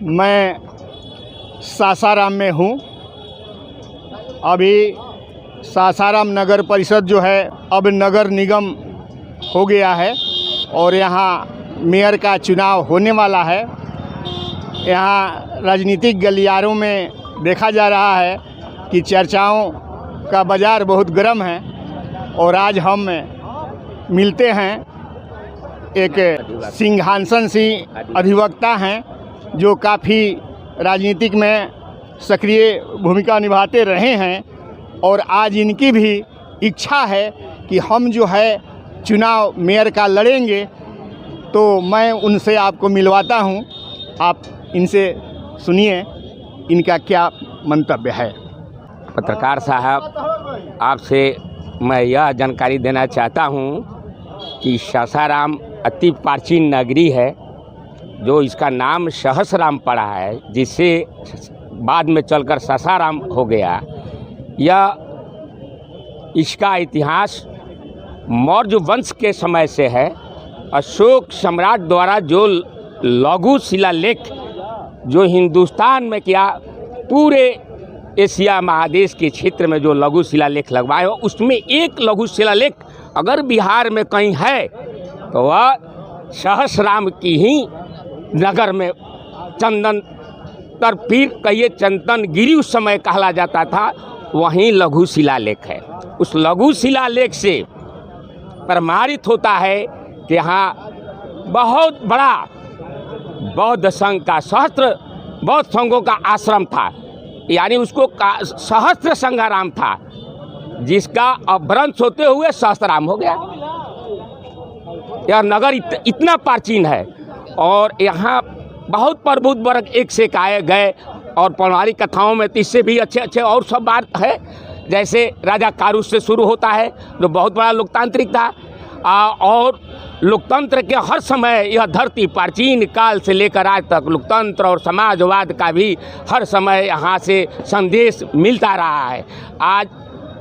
मैं सासाराम में हूँ। अभी सासाराम नगर परिषद जो है अब नगर निगम हो गया है और यहाँ मेयर का चुनाव होने वाला है। यहाँ राजनीतिक गलियारों में देखा जा रहा है कि चर्चाओं का बाज़ार बहुत गर्म है और आज हम मिलते हैं एक सिंहासन सिंह अधिवक्ता हैं जो काफ़ी राजनीतिक में सक्रिय भूमिका निभाते रहे हैं और आज इनकी भी इच्छा है कि हम जो है चुनाव मेयर का लड़ेंगे। तो मैं उनसे आपको मिलवाता हूं, आप इनसे सुनिए इनका क्या मंतव्य है। पत्रकार साहब, आपसे मैं यह जानकारी देना चाहता हूं कि सासाराम अति प्राचीन नगरी है, जो इसका नाम सहसराम पड़ा है, जिससे बाद में चलकर सासाराम हो गया। यह इसका इतिहास मौर्य वंश के समय से है। अशोक सम्राट द्वारा जो लघु शिलालेख जो हिंदुस्तान में क्या पूरे एशिया महादेश के क्षेत्र में जो लघु शिलालेख लगवाए हो, उसमें एक लघु शिलालेख अगर बिहार में कहीं है तो वह सहसराम की ही नगर में चंदन तर पीर कहिए चंदन गिरी उस समय कहला जाता था, वहीं लघु शिलालेख है। उस लघु शिलालेख से प्रमाणित होता है कि यहाँ बहुत बड़ा बौद्ध संघ का सहस्त्र बौद्ध संघों का आश्रम था, यानी उसको सहस्त्र संघाराम था, जिसका अपभ्रंश होते हुए सहस्त्राम हो गया। यह नगर इतना प्राचीन है और यहाँ बहुत प्रबुद्ध वर्ग एक से एक आए गए और पौराणिक कथाओं में इससे भी अच्छे और सब बात है। जैसे राजा कारूस से शुरू होता है जो बहुत बड़ा लोकतांत्रिक था और लोकतंत्र के हर समय यह धरती प्राचीन काल से लेकर आज तक लोकतंत्र और समाजवाद का भी हर समय यहाँ से संदेश मिलता रहा है। आज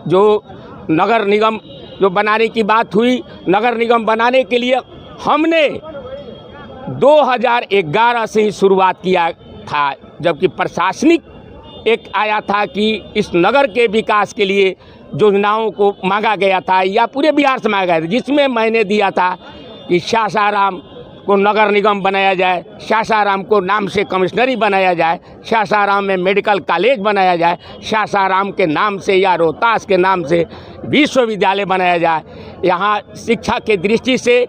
जो नगर निगम जो बनाने की बात हुई, नगर निगम बनाने के लिए हमने 2011 से ही शुरुआत किया था, जबकि प्रशासनिक एक आया था कि इस नगर के विकास के लिए योजनाओं को मांगा गया था या पूरे बिहार से मांगा गया था, जिसमें मैंने दिया था कि सासाराम को नगर निगम बनाया जाए, सासाराम को नाम से कमिश्नरी बनाया जाए, सासाराम में मेडिकल कॉलेज बनाया जाए, सासाराम के नाम से या रोहतास के नाम से विश्वविद्यालय बनाया जाए। यहाँ शिक्षा के दृष्टि से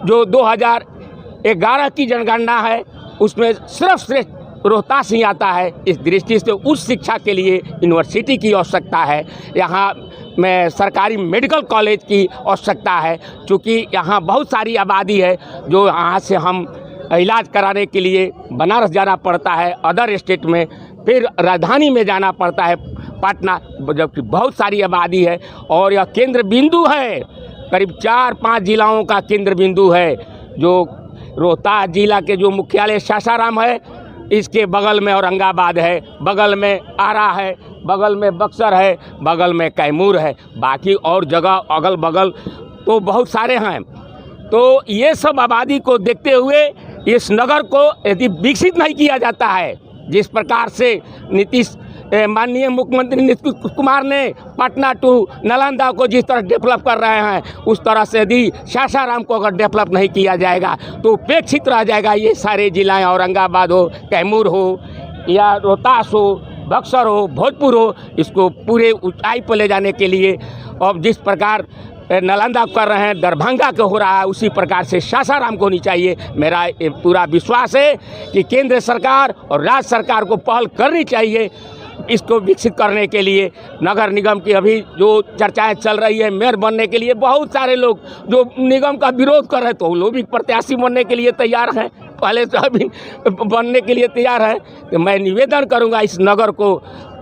जो 2011 की जनगणना है उसमें सिर्फ रोहतास ही आता है। इस दृष्टि से उस शिक्षा के लिए यूनिवर्सिटी की आवश्यकता है, यहाँ में सरकारी मेडिकल कॉलेज की आवश्यकता है, क्योंकि यहाँ बहुत सारी आबादी है जो यहाँ से हम इलाज कराने के लिए बनारस जाना पड़ता है, अदर स्टेट में, फिर राजधानी में जाना पड़ता है पटना, जबकि बहुत सारी आबादी है और यह केंद्र बिंदु है, करीब 4-5 जिलाओं का केंद्र बिंदु है। जो रोहतास जिला के जो मुख्यालय सासाराम है, इसके बगल में औरंगाबाद है, बगल में आरा है, बगल में बक्सर है, बगल में कैमूर है, बाकी और जगह अगल बगल तो बहुत सारे हैं। तो ये सब आबादी को देखते हुए इस नगर को यदि विकसित नहीं किया जाता है, जिस प्रकार से माननीय मुख्यमंत्री नीतीश कुमार ने पटना टू नालंदा को जिस तरह डेवलप कर रहे हैं, उस तरह से यदि सासाराम को अगर डेवलप नहीं किया जाएगा तो उपेक्षित रह जाएगा ये सारे जिलाएं, औरंगाबाद हो, कैमूर हो या रोहतास हो, बक्सर हो, भोजपुर हो। इसको पूरे ऊंचाई पर ले जाने के लिए अब जिस प्रकार नालंदा कर रहे हैं, दरभंगा को हो रहा है, उसी प्रकार से सासाराम को होनी चाहिए। मेरा पूरा विश्वास है कि केंद्र सरकार और राज्य सरकार को पहल करनी चाहिए इसको विकसित करने के लिए। नगर निगम की अभी जो चर्चाएं चल रही है मेयर बनने के लिए, बहुत सारे लोग जो निगम का विरोध कर रहे हैं तो वो लोग भी प्रत्याशी बनने के लिए तैयार हैं, पहले से अभी बनने के लिए तैयार हैं। तो मैं निवेदन करूंगा इस नगर को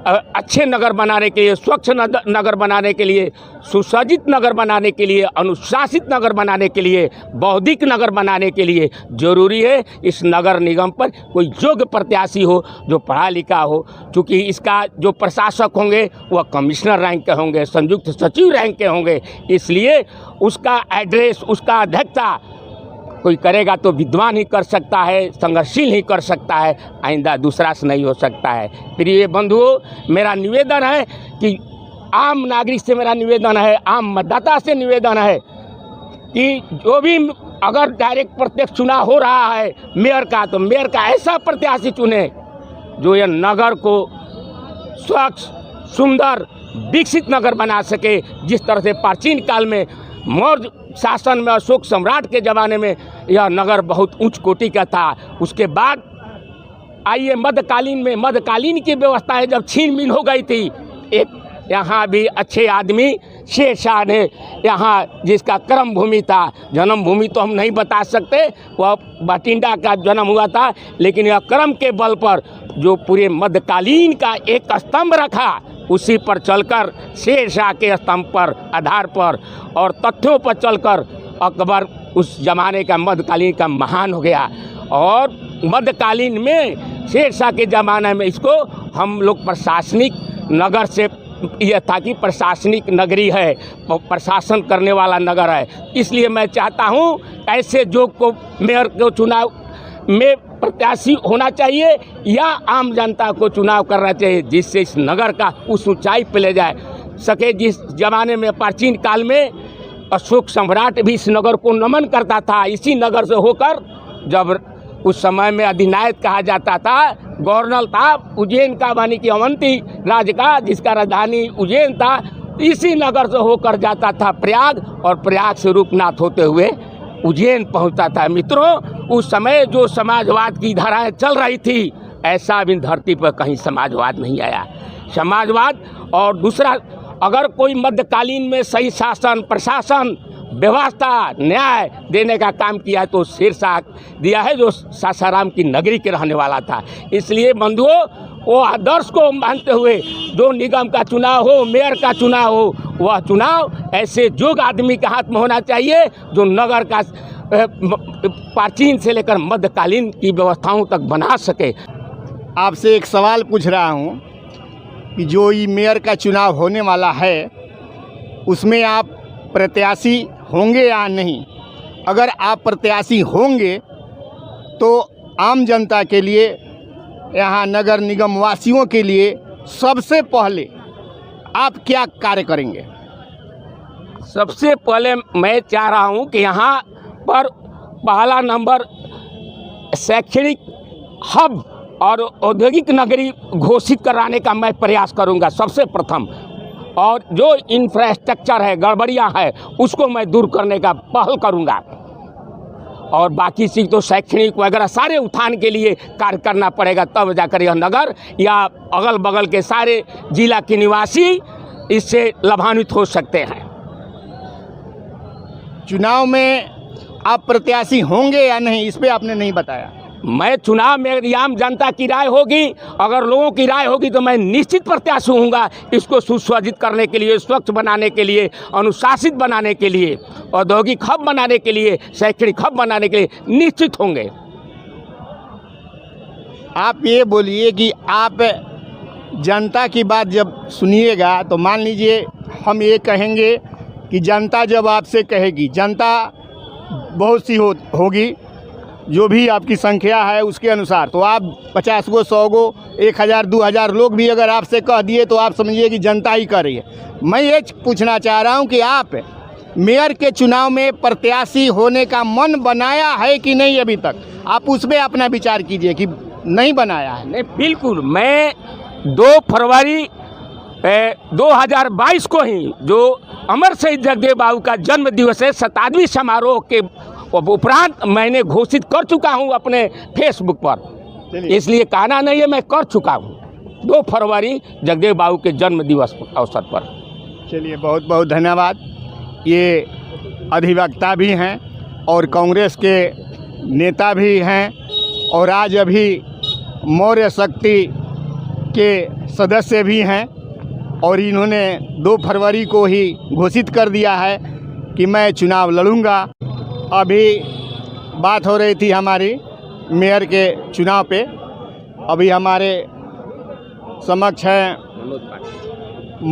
अच्छे नगर बनाने के लिए, स्वच्छ नगर बनाने के लिए, सुसज्जित नगर बनाने के लिए, अनुशासित नगर बनाने के लिए, बौद्धिक नगर बनाने के लिए जरूरी है इस नगर निगम पर कोई योग्य प्रत्याशी हो जो पढ़ा लिखा हो। क्योंकि इसका जो प्रशासक होंगे वह कमिश्नर रैंक के होंगे, संयुक्त सचिव रैंक के होंगे, इसलिए उसका एड्रेस, उसका अध्यक्षता कोई करेगा तो विद्वान ही कर सकता है, संघर्षशील ही कर सकता है, आइंदा दूसरा से नहीं हो सकता है। प्रिय बंधुओं, मेरा निवेदन है कि आम नागरिक से मेरा निवेदन है, आम मतदाता से निवेदन है कि जो भी अगर डायरेक्ट प्रत्यक्ष चुनाव हो रहा है मेयर का, तो मेयर का ऐसा प्रत्याशी चुने जो यह नगर को स्वच्छ, सुंदर, विकसित नगर बना सके। जिस तरह से प्राचीन काल में मौर्य शासन में, अशोक सम्राट के ज़माने में यह नगर बहुत उच्च कोटि का था। उसके बाद आइए मध्यकालीन की व्यवस्था है, जब छीन बीन हो गई थी, एक यहाँ भी अच्छे आदमी शेरशाह ने यहाँ, जिसका कर्म भूमि था, जन्मभूमि तो हम नहीं बता सकते, वह बठिंडा का जन्म हुआ था, लेकिन यह कर्म के बल पर जो पूरे मध्यकालीन का एक स्तंभ रखा, उसी पर चलकर शेरशाह के स्तंभ पर आधार पर और तथ्यों पर चलकर अकबर उस जमाने का मध्यकालीन का महान हो गया। और मध्यकालीन में शेरशाह के ज़माने में इसको हम लोग प्रशासनिक नगर से, यह था कि प्रशासनिक नगरी है, प्रशासन करने वाला नगर है। इसलिए मैं चाहता हूँ ऐसे जो को मेयर को चुनाव में प्रत्याशी होना चाहिए या आम जनता को चुनाव करना चाहिए, जिससे इस नगर का उस ऊंचाई पर ले जाए सके। जिस जमाने में प्राचीन काल में अशोक सम्राट भी इस नगर को नमन करता था, इसी नगर से होकर, जब उस समय में अधिनायक कहा जाता था, गवर्नर था उज्जैन का, मानी कि अवंती राज्य का, जिसका राजधानी उज्जैन था, इसी नगर से होकर जाता था प्रयाग, और प्रयाग से रूपनाथ होते हुए उज्जैन पहुंचता था। मित्रों, उस समय जो समाजवाद की धाराएं चल रही थी, ऐसा अभी धरती पर कहीं समाजवाद नहीं आया। समाजवाद और दूसरा, अगर कोई मध्यकालीन में सही शासन, प्रशासन, व्यवस्था, न्याय देने का काम किया तो शेरशाह दिया है, जो सासाराम की नगरी के रहने वाला था। इसलिए बंधुओं, वो आदर्श को मानते हुए जो निगम का चुनाव हो, मेयर का चुनाव हो, वह चुनाव ऐसे योग्य आदमी के हाथ में होना चाहिए जो नगर का प्राचीन से लेकर मध्यकालीन की व्यवस्थाओं तक बना सके। आपसे एक सवाल पूछ रहा हूँ कि जो ये मेयर का चुनाव होने वाला है, उसमें आप प्रत्याशी होंगे या नहीं? अगर आप प्रत्याशी होंगे तो आम जनता के लिए, यहाँ नगर निगम वासियों के लिए सबसे पहले आप क्या कार्य करेंगे? सबसे पहले मैं चाह रहा हूँ कि यहाँ पर पहला नंबर शैक्षणिक हब और औद्योगिक नगरी घोषित कराने का मैं प्रयास करूँगा सबसे प्रथम। और जो इंफ्रास्ट्रक्चर है, गड़बड़ियाँ है, उसको मैं दूर करने का पहल करूँगा। और बाकी चीज़ तो शैक्षणिक वगैरह सारे उत्थान के लिए कार्य करना पड़ेगा, तब जाकर यह नगर या अगल बगल के सारे जिला के निवासी इससे लाभान्वित हो सकते हैं। चुनाव में आप प्रत्याशी होंगे या नहीं, इस पे आपने नहीं बताया। मैं चुनाव में आम जनता की राय होगी, अगर लोगों की राय होगी तो मैं निश्चित प्रत्याशी होऊंगा। इसको सुसज्जित करने के लिए, स्वच्छ बनाने के लिए, अनुशासित बनाने के लिए, औद्योगिक हब बनाने के लिए, शैक्षणिक हब बनाने के लिए निश्चित होंगे। आप ये बोलिए कि आप जनता की बात जब सुनिएगा तो मान लीजिए हम ये कहेंगे कि जनता जब आपसे कहेगी, जनता बहुत सी होगी, जो भी आपकी संख्या है उसके अनुसार, तो आप 50 गो, 100 गो, 1000, 2000 लोग भी अगर आपसे कह दिए तो आप समझिए कि जनता ही कर रही है। मैं ये पूछना चाह रहा हूँ कि आप मेयर के चुनाव में प्रत्याशी होने का मन बनाया है कि नहीं अभी तक? आप उस पर अपना विचार कीजिए कि नहीं बनाया है। नहीं, बिल्कुल। मैं 2 फरवरी 2022 को ही, जो अमर शहीद जगदेव बाबू का जन्म दिवस है, 27वीं समारोह के उपरांत मैंने घोषित कर चुका हूं अपने फेसबुक पर। इसलिए कहना नहीं है, मैं कर चुका हूं 2 फरवरी जगदेव बाबू के जन्म दिवस अवसर पर। चलिए, बहुत बहुत धन्यवाद। ये अधिवक्ता भी हैं और कांग्रेस के नेता भी हैं और आज अभी मौर्य शक्ति के सदस्य भी हैं, और इन्होंने 2 फरवरी को ही घोषित कर दिया है कि मैं चुनाव लड़ूंगा। अभी बात हो रही थी हमारी मेयर के चुनाव पे। अभी हमारे समक्ष हैं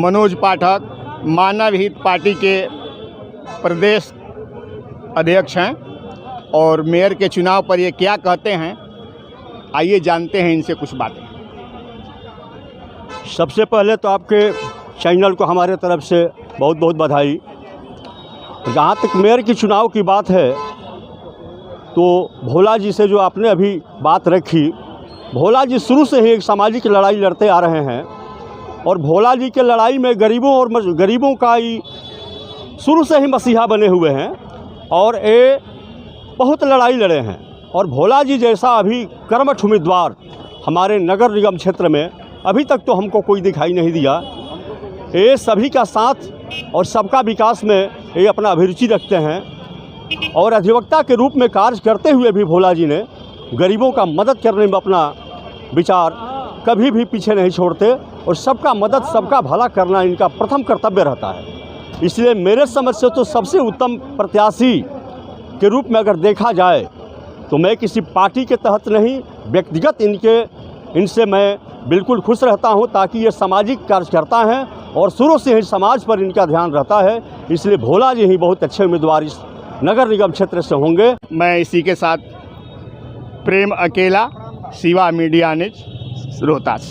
मनोज पाठक, मानव हित पार्टी के प्रदेश अध्यक्ष हैं। और मेयर के चुनाव पर ये क्या कहते हैं, आइए जानते हैं इनसे कुछ बातें। सबसे पहले तो आपके चैनल को हमारे तरफ से बहुत बहुत बधाई। जहाँ तक मेयर के चुनाव की बात है तो भोला जी से जो आपने अभी बात रखी, भोला जी शुरू से ही एक सामाजिक लड़ाई लड़ते आ रहे हैं और भोला जी के लड़ाई में गरीबों का ही शुरू से ही मसीहा बने हुए हैं और ये बहुत लड़ाई लड़े हैं। और भोला जी जैसा अभी कर्मठ उम्मीदवार हमारे नगर निगम क्षेत्र में अभी तक तो हमको कोई दिखाई नहीं दिया। ये सभी का साथ और सबका विकास में ये अपना अभिरुचि रखते हैं और अधिवक्ता के रूप में कार्य करते हुए भी भोला जी ने गरीबों का मदद करने में अपना विचार कभी भी पीछे नहीं छोड़ते और सबका मदद सबका भला करना इनका प्रथम कर्तव्य रहता है। इसलिए मेरे समझ से तो सबसे उत्तम प्रत्याशी के रूप में अगर देखा जाए तो मैं किसी पार्टी के तहत नहीं, व्यक्तिगत इनसे मैं बिल्कुल खुश रहता हूं, ताकि ये सामाजिक कार्यकर्ता हैं और शुरू से ही समाज पर इनका ध्यान रहता है। इसलिए भोला जी ही बहुत अच्छे उम्मीदवार इस नगर निगम क्षेत्र से होंगे। मैं इसी के साथ प्रेम अकेला, शिवा मीडिया न्यूज़, रोहतास।